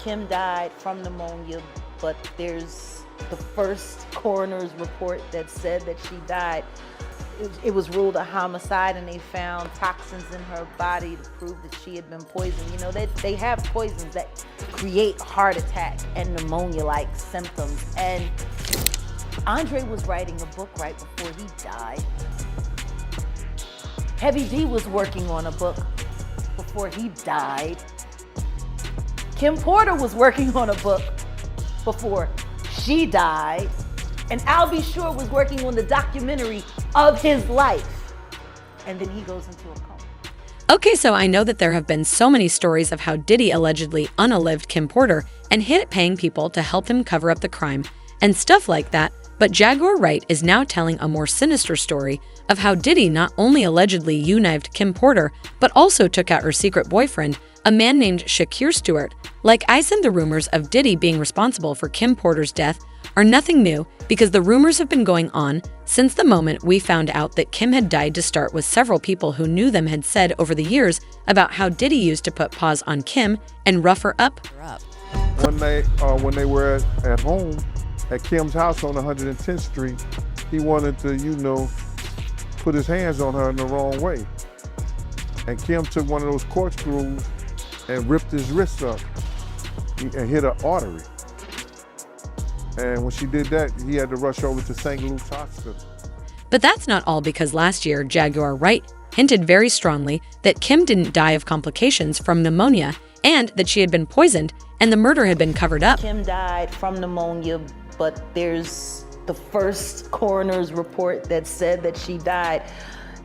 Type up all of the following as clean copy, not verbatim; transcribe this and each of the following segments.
Kim died from pneumonia, but there's the first coroner's report that said that she died. It was ruled a homicide, and they found toxins in her body to prove that she had been poisoned. You know, they have poisons that create heart attack and pneumonia-like symptoms. And Andre was writing a book right before he died. Heavy D was working on a book before he died. Kim Porter was working on a book before she died. And Al B. Sure was working on the documentary of his life. And then he goes into a coma. Okay, so I know that there have been so many stories of how Diddy allegedly unalived Kim Porter and hid it paying people to help him cover up the crime and stuff like that, but Jaguar Wright is now telling a more sinister story of how Diddy not only allegedly unived Kim Porter, but also took out her secret boyfriend, a man named Shakir Stewart. Like I said, the rumors of Diddy being responsible for Kim Porter's death are nothing new because the rumors have been going on since the moment we found out that Kim had died to start, with several people who knew them had said over the years about how Diddy used to put paws on Kim and rough her up. When they were at home at Kim's house on 110th Street, he wanted to, put his hands on her in the wrong way. And Kim took one of those corkscrews and ripped his wrist up and hit an artery. And when she did that, he had to rush over to St. Luke's Hospital. But that's not all, because last year, Jaguar Wright hinted very strongly that Kim didn't die of complications from pneumonia and that she had been poisoned and the murder had been covered up. Kim died from pneumonia, but there's the first coroner's report that said that she died.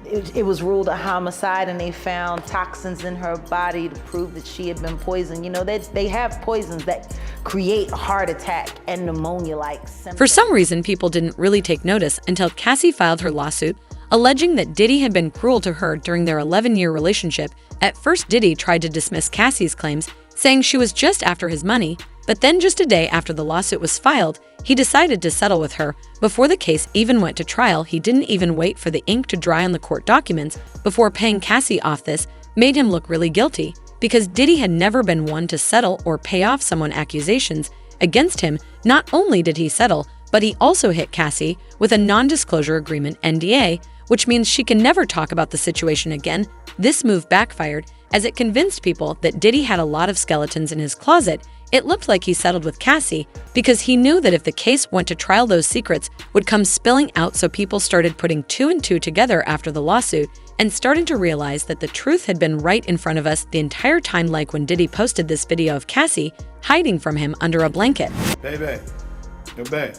It was ruled a homicide, and they found toxins in her body to prove that she had been poisoned. You know, they have poisons that create heart attack and pneumonia-like symptoms. For some reason, people didn't really take notice until Cassie filed her lawsuit, alleging that Diddy had been cruel to her during their 11-year relationship. At first, Diddy tried to dismiss Cassie's claims, saying she was just after his money, but then just a day after the lawsuit was filed, he decided to settle with her. Before the case even went to trial, he didn't even wait for the ink to dry on the court documents before paying Cassie off. This made him look really guilty, because Diddy had never been one to settle or pay off someone's accusations against him. Not only did he settle, but he also hit Cassie with a non-disclosure agreement, NDA, which means she can never talk about the situation again. This move backfired, as it convinced people that Diddy had a lot of skeletons in his closet. It looked like he settled with Cassie because he knew that if the case went to trial, those secrets would come spilling out, so people started putting two and two together after the lawsuit and starting to realize that the truth had been right in front of us the entire time, like when Diddy posted this video of Cassie hiding from him under a blanket. Baby, yo, babe.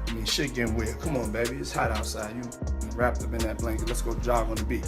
I mean, shit getting weird. Come on, baby. It's hot outside. You wrapped up in that blanket. Let's go jog on the beach.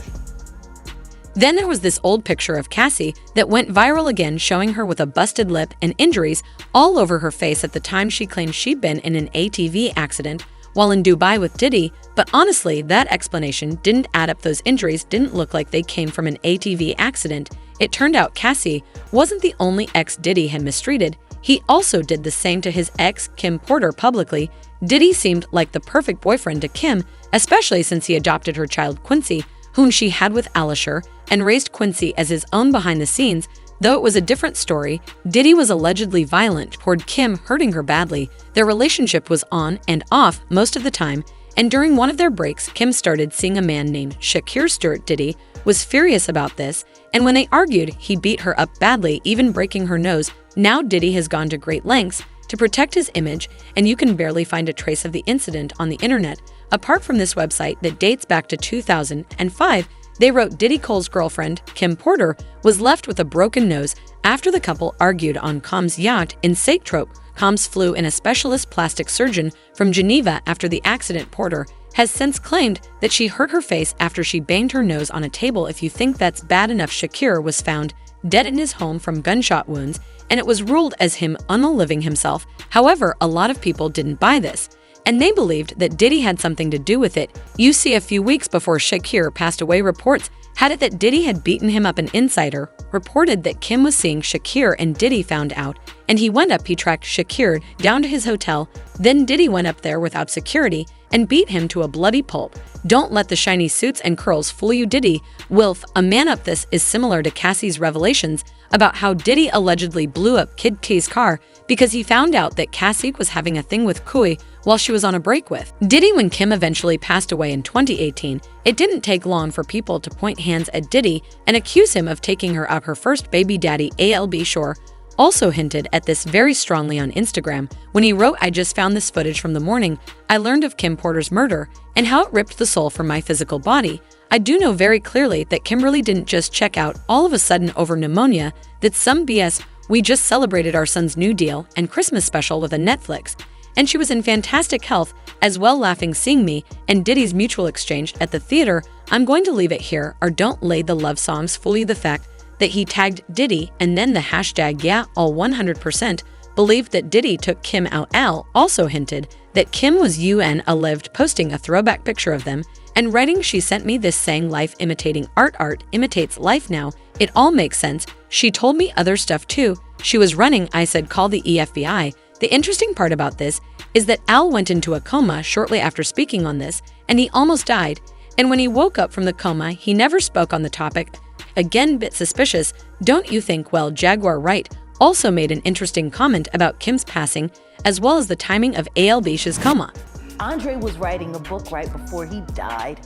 Then there was this old picture of Cassie that went viral again, showing her with a busted lip and injuries all over her face at the time she claimed she'd been in an ATV accident while in Dubai with Diddy. But honestly, that explanation didn't add up. Those injuries didn't look like they came from an ATV accident. It turned out Cassie wasn't the only ex Diddy had mistreated. He also did the same to his ex, Kim Porter, publicly. Diddy seemed like the perfect boyfriend to Kim, especially since he adopted her child Quincy, whom she had with Alisher, and raised Quincy as his own behind the scenes. Though it was a different story, Diddy was allegedly violent toward Kim, hurting her badly. Their relationship was on and off most of the time, and during one of their breaks, Kim started seeing a man named Shakir Stewart. Diddy was furious about this, and when they argued, he beat her up badly, even breaking her nose. Now Diddy has gone to great lengths to protect his image, and you can barely find a trace of the incident on the internet. Apart from this website that dates back to 2005, they wrote Diddy Cole's girlfriend, Kim Porter, was left with a broken nose after the couple argued on Com's yacht in Saint-Tropez. Combs flew in a specialist plastic surgeon from Geneva after the accident. Porter has since claimed that she hurt her face after she banged her nose on a table. If you think that's bad enough, Shakir was found dead in his home from gunshot wounds, and it was ruled as him unaliving himself. However, a lot of people didn't buy this, and they believed that Diddy had something to do with it. You see, a few weeks before Shakir passed away, reports had it that Diddy had beaten him up. An insider reported that Kim was seeing Shakir, and Diddy found out, and he tracked Shakir down to his hotel. Then Diddy went up there without security and beat him to a bloody pulp. Don't let the shiny suits and curls fool you, Diddy. Wilf, a man up. This is similar to Cassie's revelations about how Diddy allegedly blew up Kid K's car because he found out that Cassie was having a thing with Kui while she was on a break with Diddy. When Kim eventually passed away in 2018, it didn't take long for people to point hands at Diddy and accuse him of taking her up her first baby daddy. ALB Shore also hinted at this very strongly on Instagram when he wrote, "I just found this footage from the morning I learned of Kim Porter's murder and how it ripped the soul from my physical body. I do know very clearly that Kimberly didn't just check out all of a sudden over pneumonia. That's some BS. We just celebrated our son's new deal and Christmas special with a Netflix, and she was in fantastic health as well, laughing seeing me and Diddy's mutual exchange at the theater. I'm going to leave it here, or don't lay the love songs fool you. The fact that he tagged Diddy and then the hashtag yeah all 100% believed that Diddy took Kim out. Al also hinted that Kim was UNLLED, posting a throwback picture of them and writing, "She sent me this saying life imitating art, art imitates life now. It all makes sense. She told me other stuff too. She was running. I said call the FBI." The interesting part about this is that Al went into a coma shortly after speaking on this, and he almost died. And when he woke up from the coma, he never spoke on the topic. Again, bit suspicious, don't you think? Well, Jaguar Wright also made an interesting comment about Kim's passing, as well as the timing of ALB's coma. Andre was writing a book right before he died.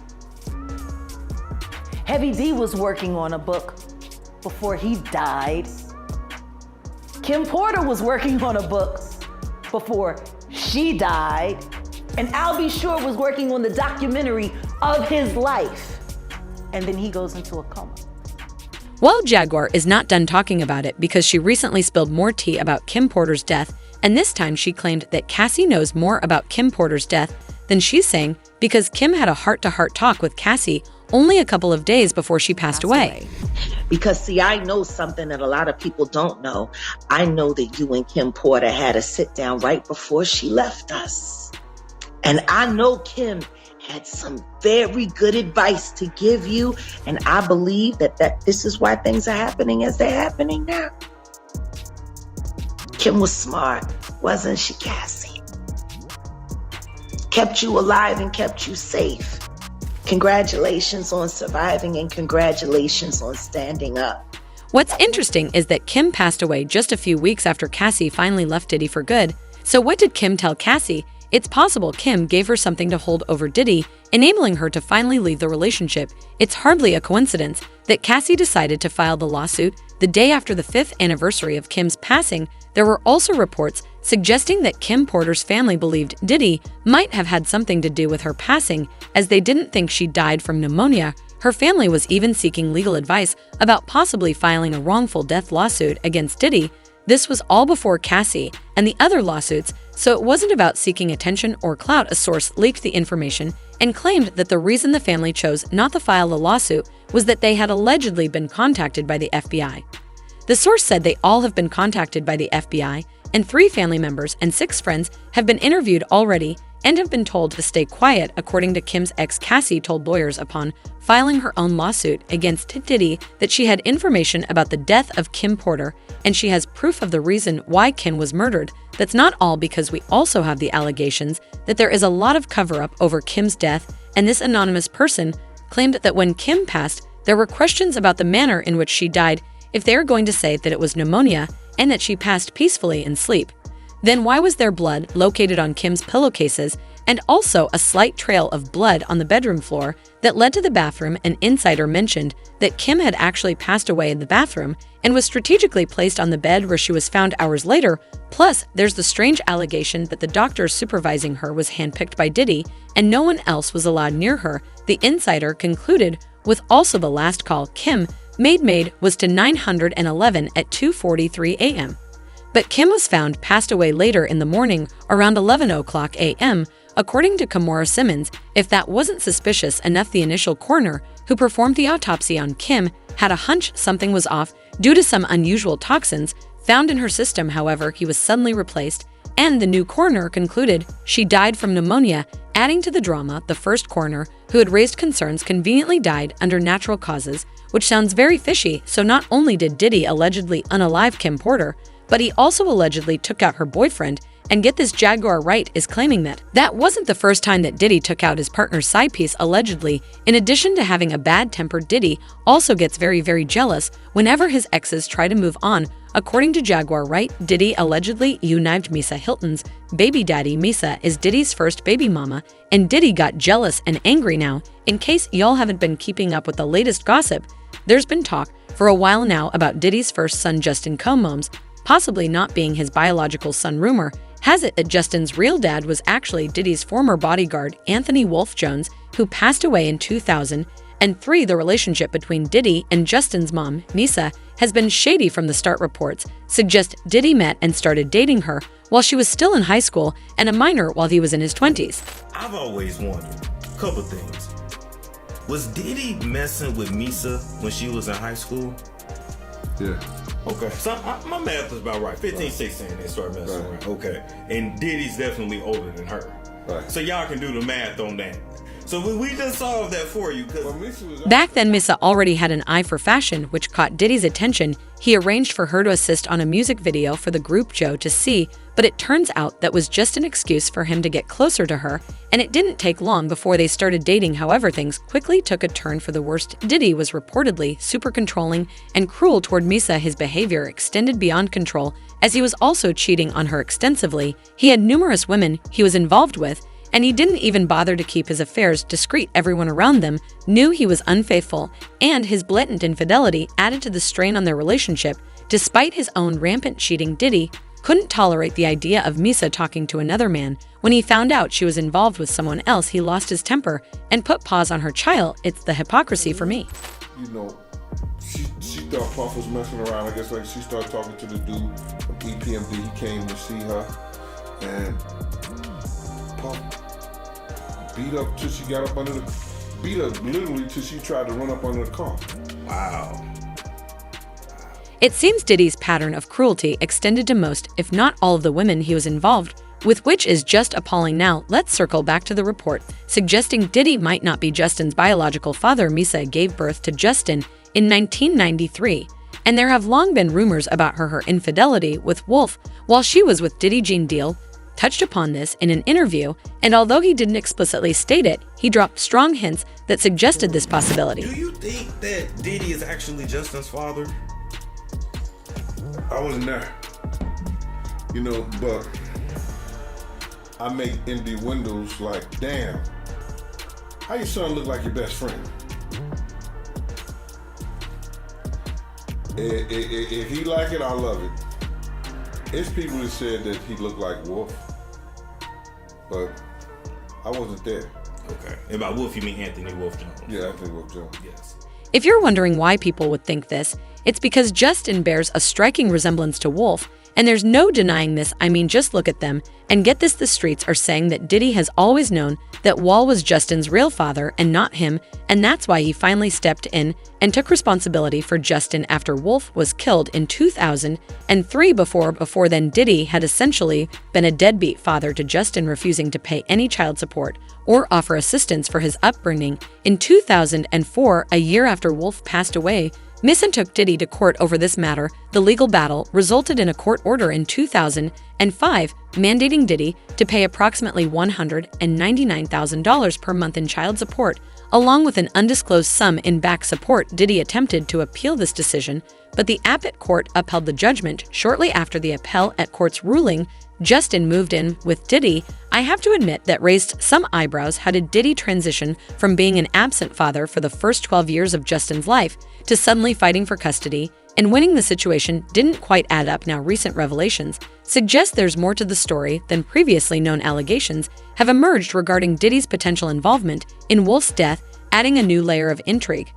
Heavy D was working on a book before he died. Kim Porter was working on a book before she died. And Al B. Shore was working on the documentary of his life. And then he goes into a coma. Well, Jaguar is not done talking about it because she recently spilled more tea about Kim Porter's death, and this time she claimed that Cassie knows more about Kim Porter's death than she's saying because Kim had a heart-to-heart talk with Cassie only a couple of days before she passed away. Because, see, I know something that a lot of people don't know. I know that you and Kim Porter had a sit-down right before she left us. And I know Kim had some very good advice to give you, and I believe that this is why things are happening as they're happening now. Kim was smart, wasn't she, Cassie? Kept you alive and kept you safe. Congratulations on surviving, and congratulations on standing up. What's interesting is that Kim passed away just a few weeks after Cassie finally left Diddy for good. So what did Kim tell Cassie? It's possible Kim gave her something to hold over Diddy, enabling her to finally leave the relationship. It's hardly a coincidence that Cassie decided to file the lawsuit the day after the 5th anniversary of Kim's passing. There were also reports suggesting that Kim Porter's family believed Diddy might have had something to do with her passing, as they didn't think she died from pneumonia. Her family was even seeking legal advice about possibly filing a wrongful death lawsuit against Diddy. This was all before Cassie and the other lawsuits, so it wasn't about seeking attention or clout. A source leaked the information and claimed that the reason the family chose not to file a lawsuit was that they had allegedly been contacted by the FBI. The source said they all have been contacted by the FBI, and 3 family members and 6 friends have been interviewed already and have been told to stay quiet, according to Kim's ex. Cassie told lawyers upon filing her own lawsuit against Diddy that she had information about the death of Kim Porter, and she has proof of the reason why Kim was murdered. That's not all, because we also have the allegations that there is a lot of cover-up over Kim's death, and this anonymous person claimed that when Kim passed, there were questions about the manner in which she died, if they are going to say that it was pneumonia and that she passed peacefully in sleep. Then why was there blood located on Kim's pillowcases and also a slight trail of blood on the bedroom floor that led to the bathroom? An insider mentioned that Kim had actually passed away in the bathroom and was strategically placed on the bed where she was found hours later. Plus, there's the strange allegation that the doctor supervising her was handpicked by Diddy and no one else was allowed near her. The insider concluded with also the last call Kim made was to 911 at 2:43 a.m. But Kim was found passed away later in the morning around 11 o'clock a.m., according to Kimora Simmons. If that wasn't suspicious enough, the initial coroner who performed the autopsy on Kim had a hunch something was off due to some unusual toxins found in her system. However, he was suddenly replaced, and the new coroner concluded she died from pneumonia. Adding to the drama, the first coroner, who had raised concerns, conveniently died under natural causes, which sounds very fishy. So not only did Diddy allegedly unalive Kim Porter, but he also allegedly took out her boyfriend And get this, Jaguar Wright is claiming that wasn't the first time that Diddy took out his partner's side piece, allegedly. In addition to having a bad temper, Diddy also gets very, very jealous whenever his exes try to move on. According to Jaguar Wright, Diddy allegedly unived Misa Hilton's baby daddy. Misa is Diddy's first baby mama, and Diddy got jealous and angry now. In case y'all haven't been keeping up with the latest gossip, there's been talk for a while now about Diddy's first son, Justin Combs, possibly not being his biological son. Rumor has it that Justin's real dad was actually Diddy's former bodyguard, Anthony Wolf Jones, who passed away in 2003. The relationship between Diddy and Justin's mom, Misa, has been shady from the start. Reports suggest Diddy met and started dating her while she was still in high school and a minor while he was in his 20s. I've always wondered a couple things. Was Diddy messing with Misa when she was in high school? Yeah. Okay. So my math is about right. 15, 16, they started messing around. Okay. And Diddy's definitely older than her. Right. So y'all can do the math on that. So we just solved that for you. Back then, Misa already had an eye for fashion, which caught Diddy's attention. He arranged for her to assist on a music video for the group Joe to see, but it turns out that was just an excuse for him to get closer to her, and it didn't take long before they started dating. However, things quickly took a turn for the worst. Diddy was reportedly super controlling and cruel toward Misa. His behavior extended beyond control, as he was also cheating on her extensively. He had numerous women he was involved with, and he didn't even bother to keep his affairs discreet. Everyone around them knew he was unfaithful, and his blatant infidelity added to the strain on their relationship. Despite his own rampant cheating, Diddy couldn't tolerate the idea of Misa talking to another man. When he found out she was involved with someone else, he lost his temper and put paws on her child. It's the hypocrisy for me. You know, she thought Puff was messing around. I guess like she started talking to the dude from EPMD. He came to see her, and Puff beat up till she got up under the, beat up literally till she tried to run up under the car. Wow. It seems Diddy's pattern of cruelty extended to most, if not all, of the women he was involved with, which is just appalling. Now, let's circle back to the report suggesting Diddy might not be Justin's biological father. Misa gave birth to Justin in 1993, and there have long been rumors about her infidelity with Wolf while she was with Diddy. Gene Deal touched upon this in an interview, and although he didn't explicitly state it, he dropped strong hints that suggested this possibility. Do you think that Diddy is actually Justin's father? I wasn't there, you know, but I make empty windows like, damn, how your son look like your best friend? If he like it, I love it. It's people that said that he looked like Wolf, but I wasn't there. Okay. And by Wolf, you mean Anthony Wolf Jones? Yeah, Anthony Wolf Jones. Yes. If you're wondering why people would think this, it's because Justin bears a striking resemblance to Wolf, and there's no denying this. I mean, just look at them. And get this, the streets are saying that Diddy has always known that Wall was Justin's real father and not him, and that's why he finally stepped in and took responsibility for Justin after Wolf was killed in 2003. Before then, Diddy had essentially been a deadbeat father to Justin, refusing to pay any child support or offer assistance for his upbringing. In 2004, a year after Wolf passed away, Misa took Diddy to court over this matter. The legal battle resulted in a court order in 2005 mandating Diddy to pay approximately $199,000 per month in child support, along with an undisclosed sum in back support. Diddy attempted to appeal this decision, but the appellate court upheld the judgment. Shortly after the appellate court's ruling, Justin moved in with Diddy. I have to admit that raised some eyebrows. How did Diddy transition from being an absent father for the first 12 years of Justin's life to suddenly fighting for custody and winning? The situation didn't quite add up. Now, recent revelations suggest there's more to the story than previously known. Allegations have emerged regarding Diddy's potential involvement in Wolf's death, adding a new layer of intrigue.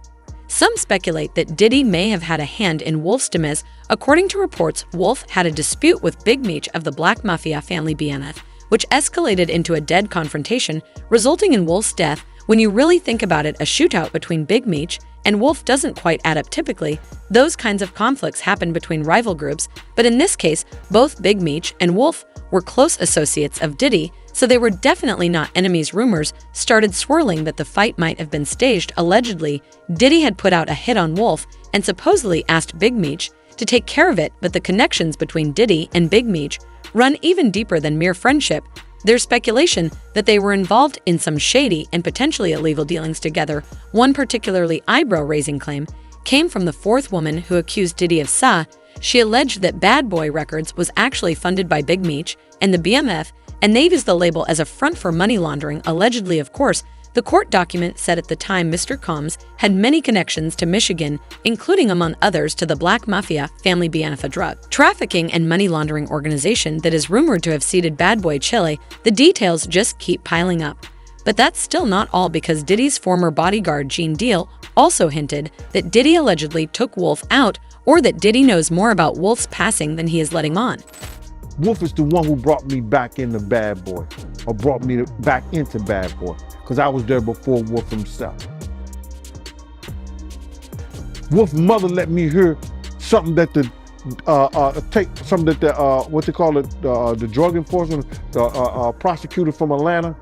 Some speculate that Diddy may have had a hand in Wolf's demise. According to reports, Wolf had a dispute with Big Meech of the Black Mafia family BNF, which escalated into a dead confrontation, resulting in Wolf's death. When you really think about it, a shootout between Big Meech and Wolf doesn't quite add up. Typically, those kinds of conflicts happen between rival groups, but in this case, both Big Meech and Wolf were close associates of Diddy, so they were definitely not enemies. Rumors started swirling that the fight might have been staged. Allegedly, Diddy had put out a hit on Wolf and supposedly asked Big Meech to take care of it, but the connections between Diddy and Big Meech run even deeper than mere friendship. There's speculation that they were involved in some shady and potentially illegal dealings together. One particularly eyebrow-raising claim came from the fourth woman who accused Diddy of Sa. She alleged that Bad Boy Records was actually funded by Big Meech and the BMF, and they've used the label as a front for money laundering. Allegedly, of course, the court document said at the time Mr. Combs had many connections to Michigan, including among others to the Black Mafia Family BMF, a drug trafficking and money laundering organization that is rumored to have seeded Bad Boy Chile. The details just keep piling up. But that's still not all, because Diddy's former bodyguard Gene Deal also hinted that Diddy allegedly took Wolf out, or that Diddy knows more about Wolf's passing than he is letting on. Wolf is the one who brought me back into Bad Boy, or brought me back into Bad Boy, because I was there before Wolf himself. Wolf's mother let me hear something that the the drug enforcement, prosecutor from Atlanta,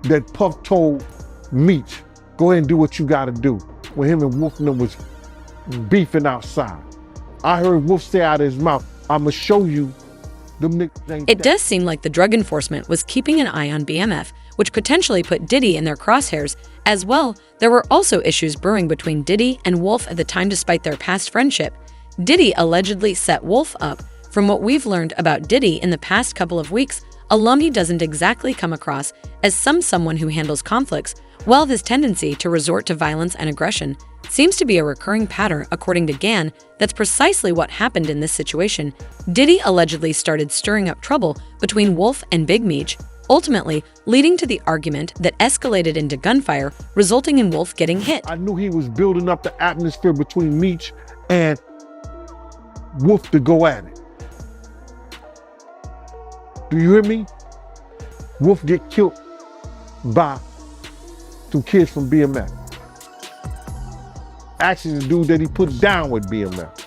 that Puff told Meech, go ahead and do what you gotta do, when him and Wolf and them was beefing outside. I heard Wolf say out of his mouth, I'ma show you them niggas ain't It that. does seem like the drug enforcement was keeping an eye on BMF, which potentially put Diddy in their crosshairs. As well, there were also issues brewing between Diddy and Wolf at the time despite their past friendship. Diddy allegedly set Wolf up. From what we've learned about Diddy in the past couple of weeks, Alumni doesn't exactly come across as someone who handles conflicts, while his tendency to resort to violence and aggression seems to be a recurring pattern. According to Gann, that's precisely what happened in this situation. Diddy allegedly started stirring up trouble between Wolf and Big Meech, ultimately leading to the argument that escalated into gunfire, resulting in Wolf getting hit. I knew he was building up the atmosphere between Meech and Wolf to go at it. Do you hear me? Wolf get killed by two kids from BMF. Actually, the dude that he put down with BMF.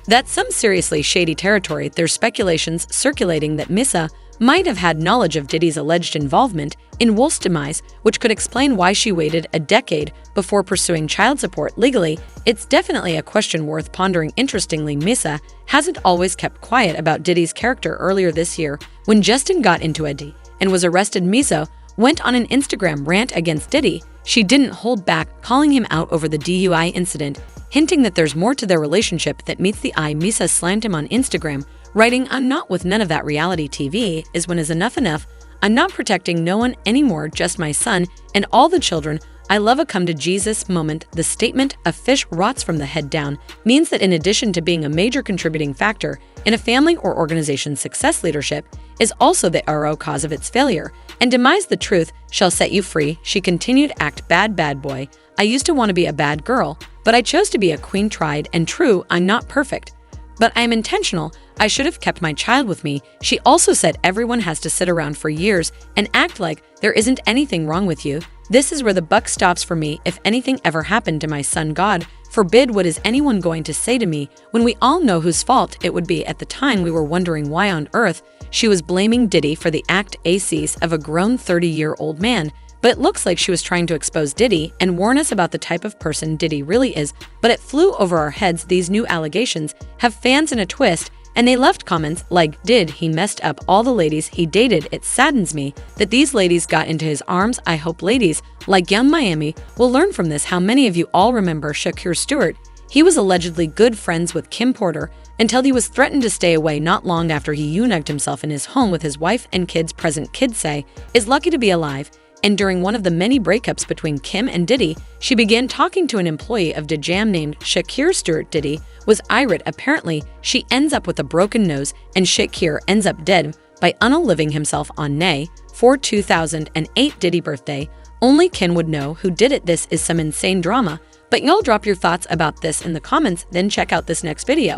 That's some seriously shady territory. There's speculations circulating that Missa might have had knowledge of Diddy's alleged involvement in Wolf's demise, which could explain why she waited a decade before pursuing child support legally. It's definitely a question worth pondering. Interestingly, Missa hasn't always kept quiet about Diddy's character. Earlier this year, when Justin got into a D and was arrested, Missa went on an Instagram rant against Diddy. She didn't hold back, calling him out over the DUI incident, hinting that there's more to their relationship that meets the eye. Missa slammed him on Instagram, writing, "I'm not with none of that reality TV, is when is enough enough. I'm not protecting no one anymore, just my son and all the children I love. A come to Jesus moment." The statement, "a fish rots from the head down," means that in addition to being a major contributing factor in a family or organization's success, leadership is also the RO cause of its failure. And demise, the truth shall set you free. She continued, "Act bad boy. I used to want to be a bad girl, but I chose to be a queen, tried and true. I'm not perfect, but I am intentional. I should have kept my child with me." She also said, "Everyone has to sit around for years and act like there isn't anything wrong with you. This is where the buck stops for me. If anything ever happened to my son, God forbid, what is anyone going to say to me when we all know whose fault it would be? At the time, we were wondering why on earth she was blaming Diddy for the act aces of a grown 30-year-old man. But it looks like she was trying to expose Diddy and warn us about the type of person Diddy really is. But it flew over our heads. These new allegations have fans in a twist, and they left comments like, "Did he messed up all the ladies he dated? It saddens me that these ladies got into his arms. I hope ladies like Young Miami will learn from this." How many of you all remember Shakir Stewart? He was allegedly good friends with Kim Porter until he was threatened to stay away not long after he unaged himself in his home with his wife and kids. Present kids say is lucky to be alive. And during one of the many breakups between Kim and Diddy, she began talking to an employee of DeJam named Shakir Stewart. Diddy was irate. Apparently, she ends up with a broken nose, and Shakir ends up dead by unaliving himself on May 4, 2008 Diddy birthday. Only Kim would know who did it. This is some insane drama. But y'all drop your thoughts about this in the comments, then check out this next video.